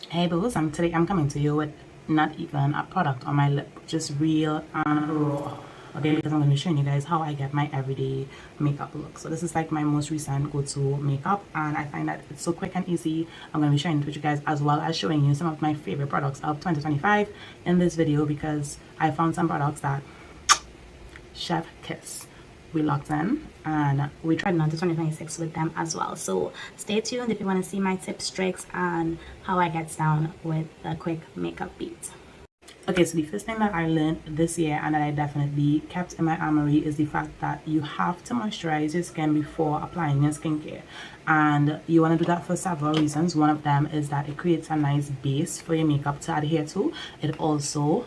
Hey boo, today I'm coming to you with not even a product on my lip, just real and raw. Okay, because I'm going to be showing you guys how I get my everyday makeup look. So this is like my most recent go-to makeup, and I find that it's so quick and easy. I'm going to be sharing it with you guys, as well as showing you some of my favorite products of 2025 in this video, because I found some products that chef kiss. We locked in and we tried on to 2026 with them as well. So stay tuned if you want to see my tips, tricks, and how I get down with the quick makeup beat. Okay, so the first thing that I learned this year and that I definitely kept in my armory is the fact that you have to moisturize your skin before applying your skincare. And you want to do that for several reasons. One of them is that it creates a nice base for your makeup to adhere to. It also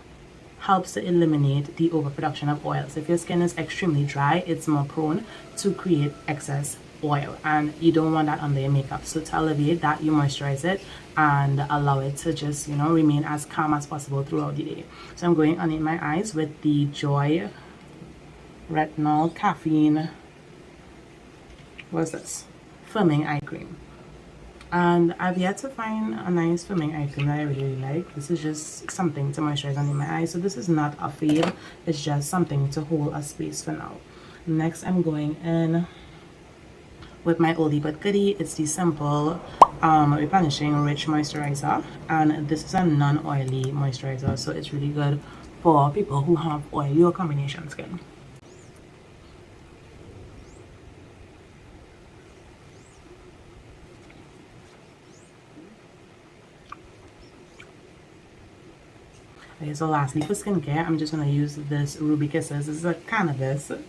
helps to eliminate the overproduction of oils. If your skin is extremely dry, it's more prone to create excess oil, and you don't want that under your makeup. So to alleviate that, you moisturize it and allow it to just, you know, remain as calm as possible throughout the day. So I'm going on in my eyes with the Joy Retinol Caffeine, what's this, firming eye cream. And I've yet to find a nice firming eye cream that I really like. This is just something to moisturize under my eyes. So this is not a fade, it's just something to hold a space for now. Next, I'm going in with my oldie but goodie. It's the Simple Replenishing Rich Moisturizer, and this is a non-oily moisturizer, so it's really good for people who have oily or combination skin. Okay, so lastly, for skincare, I'm just going to use this Ruby Kisses. This is a cannabis oil.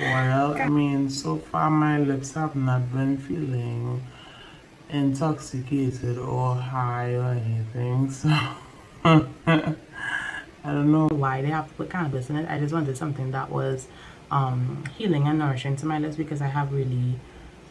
I mean, so far my lips have not been feeling intoxicated or high or anything, so I don't know why they have to put cannabis in it. I just wanted something that was healing and nourishing to my lips, because I have really,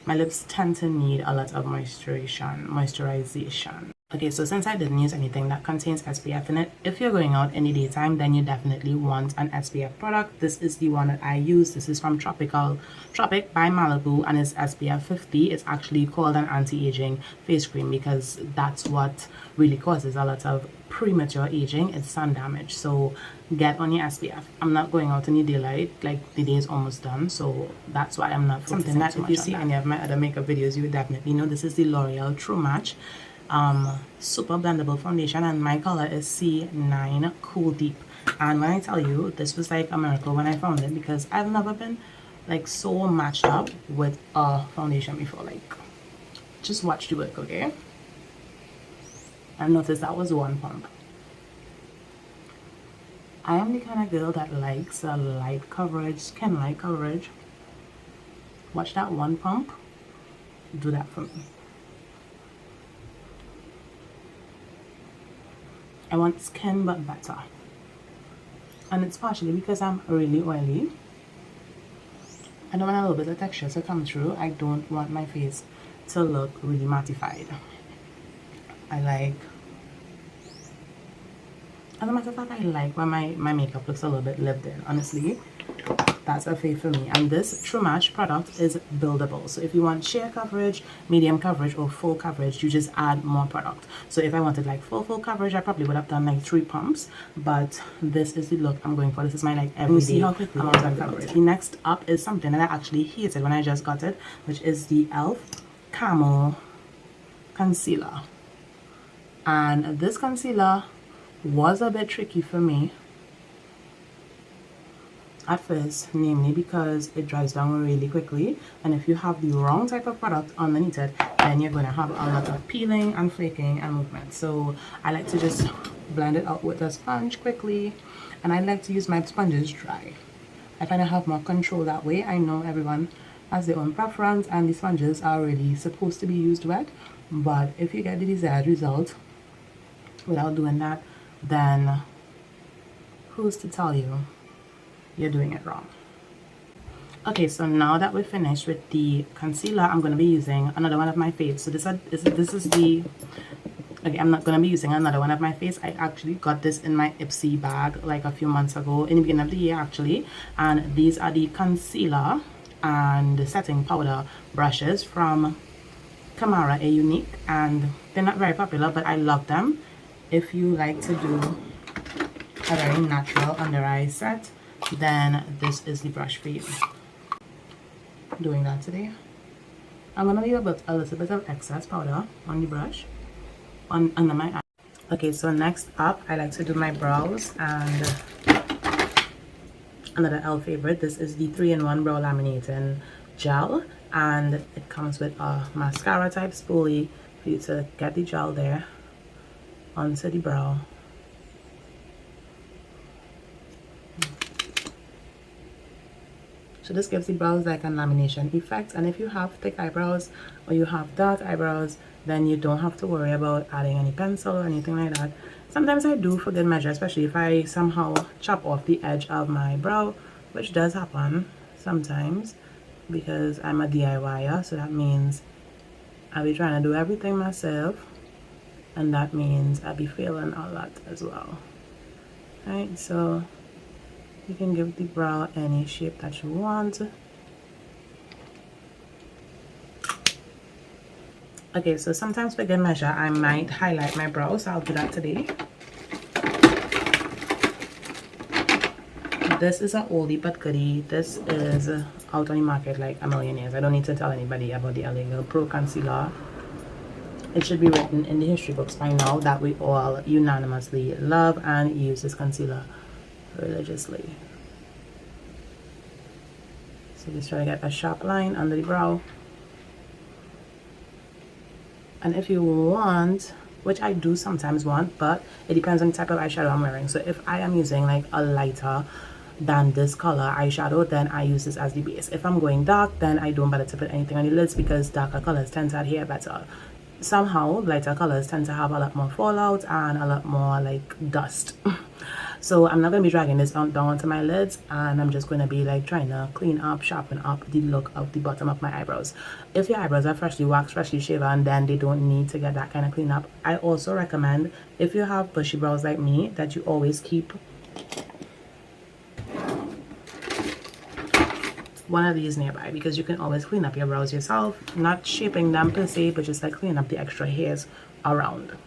my lips tend to need a lot of moisturization. Okay, so since I didn't use anything that contains SPF in it, if you're going out in the daytime, then you definitely want an SPF product. This is the one that I use. This is from Tropic by Malibu, and it's SPF 50. It's actually called an anti-aging face cream because that's what really causes a lot of premature aging. It's sun damage. So get on your SPF. I'm not going out in the daylight, like the day is almost done, so that's why I'm not something that if you see any of my other makeup videos, you would definitely know. This is the L'Oreal True Match super blendable foundation, and my color is C9 Cool Deep. And when I tell you, this was like a miracle when I found it, because I've never been like so matched up with a foundation before. Like, just watch the work, okay? And notice that was one pump. I am the kind of girl that likes a light coverage, skin light coverage. Watch that one pump, do that for me. I want skin but better, and it's partially because I'm really oily. I don't want a little bit of texture to come through. I don't want my face to look really mattified. As a matter of fact, I like when my makeup looks a little bit lived in. Honestly, that's a fave for me. And this True Match product is buildable. So if you want sheer coverage, medium coverage, or full coverage, you just add more product. So if I wanted like full coverage, I probably would have done like 3 pumps. But this is the look I'm going for. This is my like everyday amount of coverage. The next up is something that I actually hated when I just got it, which is the e.l.f. Camo Concealer. And this concealer was a bit tricky for me at first, namely because it dries down really quickly, and if you have the wrong type of product underneath it, then you're going to have a lot of peeling and flaking and movement. So I like to just blend it out with a sponge quickly, and I like to use my sponges dry. I find I have more control that way. I know everyone has their own preference, and the sponges are really supposed to be used wet, but if you get the desired result without doing that, then who's to tell you you're doing it wrong? Okay, so now that we're finished with the concealer, I'm going to be using another one of my faves. So this is the, okay, I'm not going to be using another one of my faves. I actually got this in my Ipsy bag like a few months ago, in the beginning of the year actually. And these are the concealer and the setting powder brushes from Camara A Unique, and They're not very popular, but I love them. If you like to do a very natural under eye set, then this is the brush for you. Doing that today. I'm gonna leave a little bit of excess powder on the brush under my eye. Okay, so next up, I like to do my brows, and another L favorite. This is the 3-in-1 brow laminating gel, and it comes with a mascara type spoolie for you to get the gel there onto the brow. So this gives the brows like a lamination effect, and if you have thick eyebrows or you have dark eyebrows, then you don't have to worry about adding any pencil or anything like that. Sometimes I do for good measure, especially if I somehow chop off the edge of my brow, which does happen sometimes because I'm a DIYer, so that means I'll be trying to do everything myself, and that means I'll be failing a lot as well. Right, so you can give the brow any shape that you want. Okay, so sometimes for good measure, I might highlight my brows. So I'll do that today. This is an oldie but goodie. This is out on the market like a million years. I don't need to tell anybody about the LA Girl Pro Concealer. It should be written in the history books by now that we all unanimously love and use this concealer religiously. So just try to get a sharp line under the brow. And if you want, which I do sometimes want, but it depends on the type of eyeshadow I'm wearing. So if I am using like a lighter than this color eyeshadow, then I use this as the base. If I'm going dark, then I don't bother to put anything on the lids because darker colors tend to adhere better. Somehow lighter colors tend to have a lot more fallout and a lot more like dust. So I'm not going to be dragging this down onto my lids, and I'm just going to be like trying to clean up, sharpen up the look of the bottom of my eyebrows. If your eyebrows are freshly waxed, freshly shaven, then they don't need to get that kind of clean up. I also recommend, if you have bushy brows like me, that you always keep one of these nearby, because you can always clean up your brows yourself, not shaping them per se, but just like cleaning up the extra hairs around.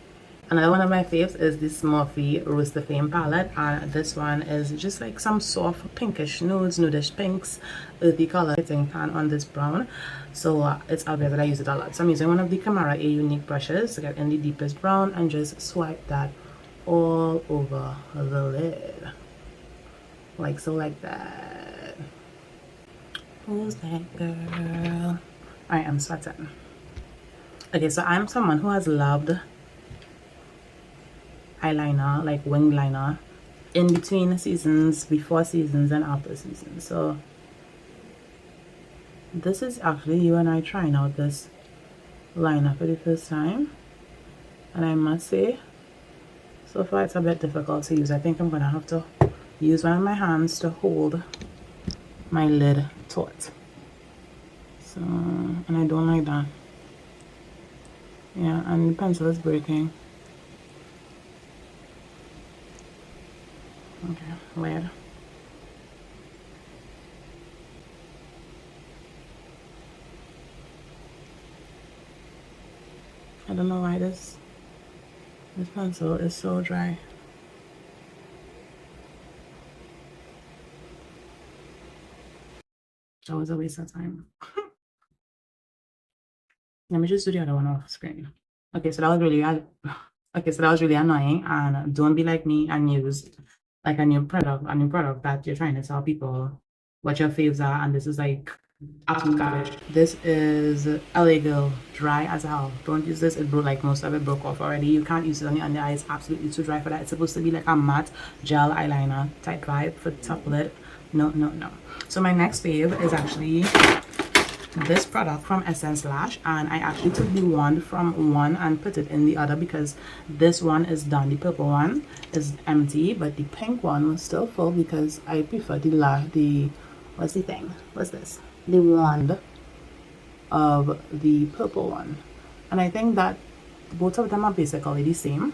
Another one of my faves is this Morphe Rose de Fame palette, and this one is just like some soft pinkish nudes, nudish pinks, earthy color fitting pan on this brown. So it's obvious that I use it a lot. So I'm using one of the Camara A Unique brushes to get in the deepest brown and just swipe that all over the lid, like so, like that. Who's that girl? I am sweating. Okay, so I'm someone who has loved eyeliner, like wing liner, in between seasons, before seasons, and after seasons. So this is actually you and I trying out this liner for the first time, and I must say, so far it's a bit difficult to use. I think I'm gonna have to use one of my hands to hold my lid taut. So, and I don't like that. Yeah, and the pencil is breaking. Okay, weird. I don't know why this pencil is so dry. That was a waste of time. Let me just do the other one off screen. Okay, so that was really annoying, and don't be like me and use like a new product that you're trying to tell people what your faves are, and this is like absolute garbage. This is LA Girl dry as hell. Don't use this. It broke, like most of it broke off already. You can't use it on the under eye. It's absolutely too dry for that. It's supposed to be like a matte gel eyeliner type vibe for top lid. No, no, no. So my next fave is actually this product from Essence Lash, and I actually took the wand from one and put it in the other because this one is done. The purple one is empty, but the pink one was still full because I prefer the what's the thing? What's this? The wand of the purple one, and I think that both of them are basically the same.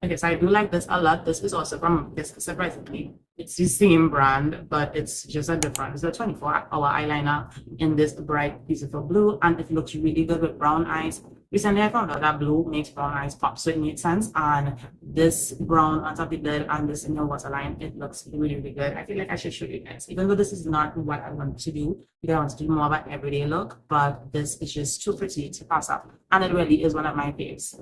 Okay, Okay, so I do like this a lot. This is also from this, surprisingly. It's the same brand, but it's just a different. It's a 24-hour eyeliner in this bright, beautiful blue, and it looks really good with brown eyes. Recently, I found out that blue makes brown eyes pop, so it makes sense. And this brown on top of the lid and this in the waterline, it looks really, really good. I feel like I should show you guys, even though this is not what I want to do, because I want to do more of an everyday look, but this is just too pretty to pass up. And it really is one of my faves.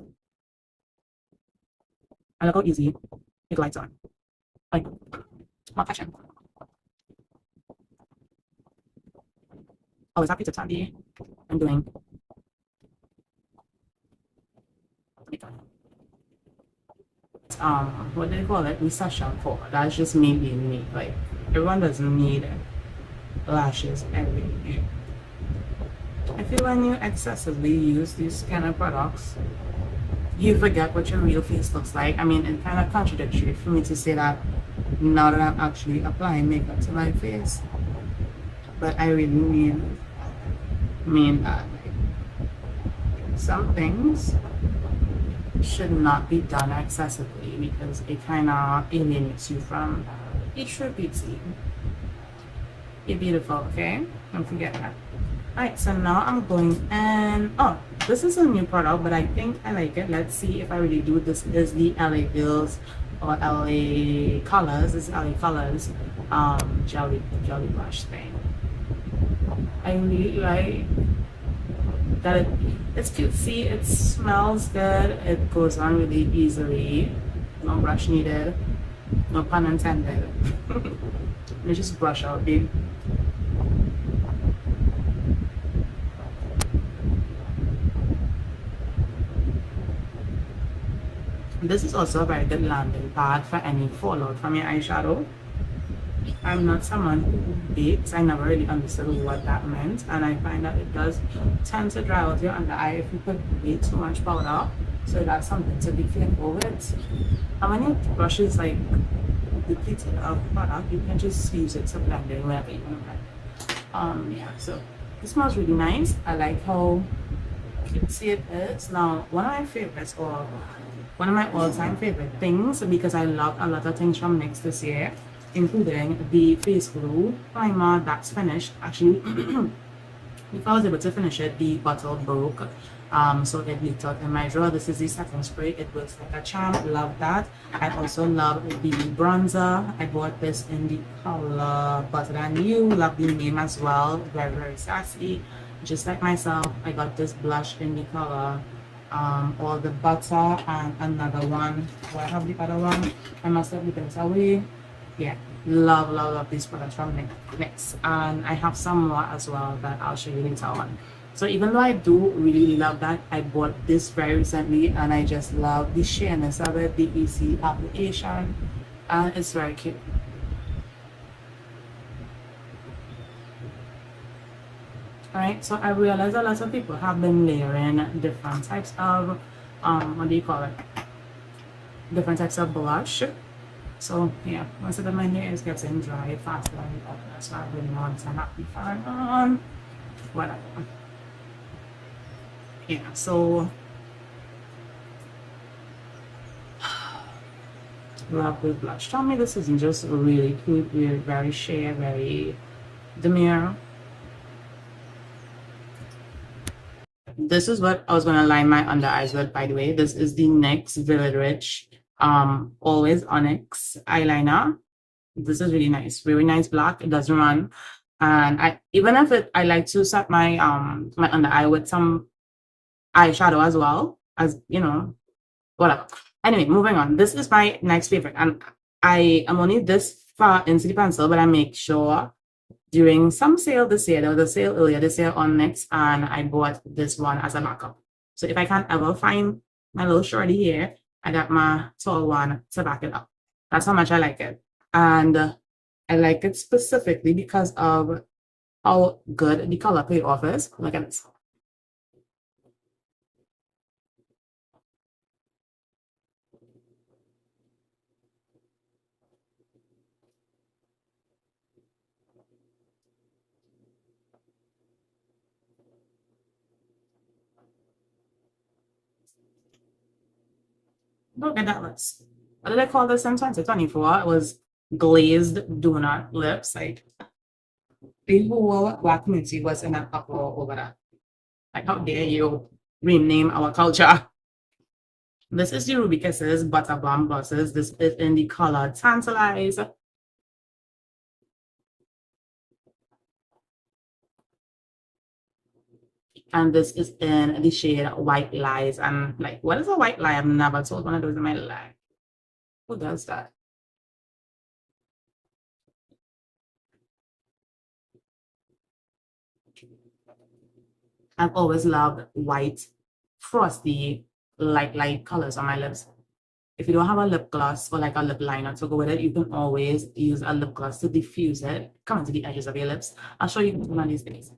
I look how easy it glides on. Like, more fashion. Always happy to tell you I'm doing makeup. What do they call it? Recession for. That's just me being me. Like, everyone doesn't need lashes every day. I feel when you excessively use these kind of products, you forget what your real face looks like. I mean, it's kind of contradictory for me to say that now that I'm actually applying makeup to my face. But I really mean that. Like, some things should not be done excessively because it kind of alienates you from the true beauty. You're beautiful, okay? Don't forget that. Alright, so now I'm going and oh, this is a new product, but I think I like it. Let's see if I really do. This is the LA Girls or LA Colors. This is LA Colors jelly brush thing. I really like that it's cute. See, it smells good. It goes on really easily. No brush needed. No pun intended. Let me just brush out, babe. This is also a very good landing pad for any fallout from your eyeshadow. I'm not someone who bakes. I never really understood what that meant, and I find that it does tend to dry out your under eye if you put way too much powder. So that's something to be careful with. And when your brush is like depleted of product, you can just use it to blend it wherever you want to. Yeah. So this smells really nice. I like how cutesy it is. Now, one of my favorites, or one of my all-time favorite things, because I love a lot of things from NYX this year, including the face glue primer that's finished. Actually, if I was able to finish it, the bottle broke, so it leaked out in my drawer. This is the setting spray. It works like a charm. Love that. I also love the bronzer. I bought this in the color Butter Than You. Love the name as well. Very, very sassy. Just like myself, I got this blush in the color or the butter, and another one. Do I have the other one? I must have given this away. Yeah, love these products from NYX, and I have some more as well that I'll show you later on. So even though I do really love that, I bought this very recently, and I just love the sheerness of it, the easy application, and it's very cute. Alright, so I realize a lot of people have been layering different types of what do you call it, different types of blush. So yeah, most of my hair is getting dry faster than others, so I really want to not be fine on whatever. Yeah, so love with blush. Tell me this isn't just really cute, really very sheer, very demure. This is what I was gonna line my under eyes with, by the way. This is the NYX Vivid Rich Always Onyx eyeliner. This is really nice, really nice black. It doesn't run, and I even if it, I like to set my my under eye with some eyeshadow as well, as you know, whatever. Anyway, moving on. This is my next favorite, and I am only this far into the pencil, but I make sure during some sale this year, there was a sale earlier this year on NYX, and I bought this one as a backup. So if I can't ever find my little shorty here, I got my tall one to back it up. That's how much I like it. And I like it specifically because of how good the color payoff is. Look at this. Look at that lips. What did I call this in 2024? It was glazed donut lips. Like the whole black community was in an uproar over that. Like, how dare you rename our culture? This is the Ruby Kisses Butter Bomb Glosses. This is in the color Tantalize. And this is in the shade White Lies. And like, what is a white lie? I've never told one of those in my life. Who does that? I've always loved white, frosty, light colors on my lips. If you don't have a lip gloss or like a lip liner to go with it, you can always use a lip gloss to diffuse it, come into the edges of your lips. I'll show you one of these days.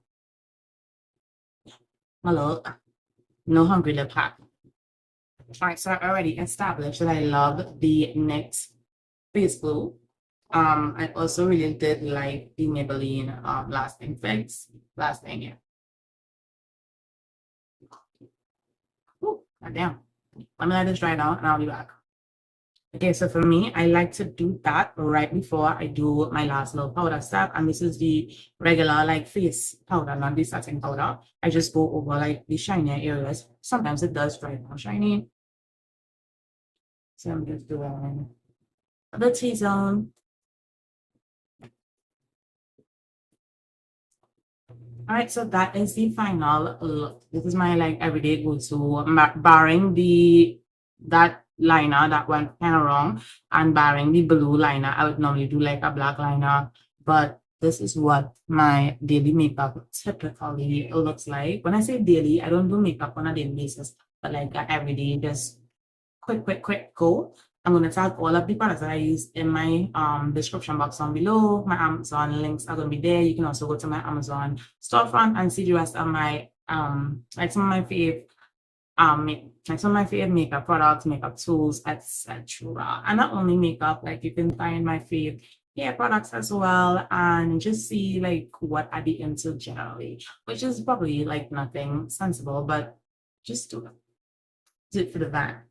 Hello, no hungry lip hack. All right, so I already established that I love the NYX face glue. I also really did like the Maybelline lasting fix. Lasting, yeah. Ooh, goddamn. Let me let this dry out and I'll be back. Okay, so for me, I like to do that right before I do my last little powder step. And this is the regular like face powder, not the setting powder. I just go over like the shinier areas. Sometimes it does dry more shiny. So I'm just doing the T-zone. All right, so that is the final look. This is my like everyday go-to, barring that liner that went kind of wrong, and barring the blue liner. I would normally do like a black liner, but this is what my daily makeup typically looks like. When I say daily, I don't do makeup on a daily basis, but like everyday, just quick go. I'm going to tag all of the products that I use in my description box down below. My Amazon links are going to be there. You can also go to my Amazon storefront and see the rest of my like some of my favorite makeup products, makeup tools, etc. And not only makeup, like you can find my favorite hair products as well, and just see like what I be into generally, which is probably like nothing sensible, but just do it for the van.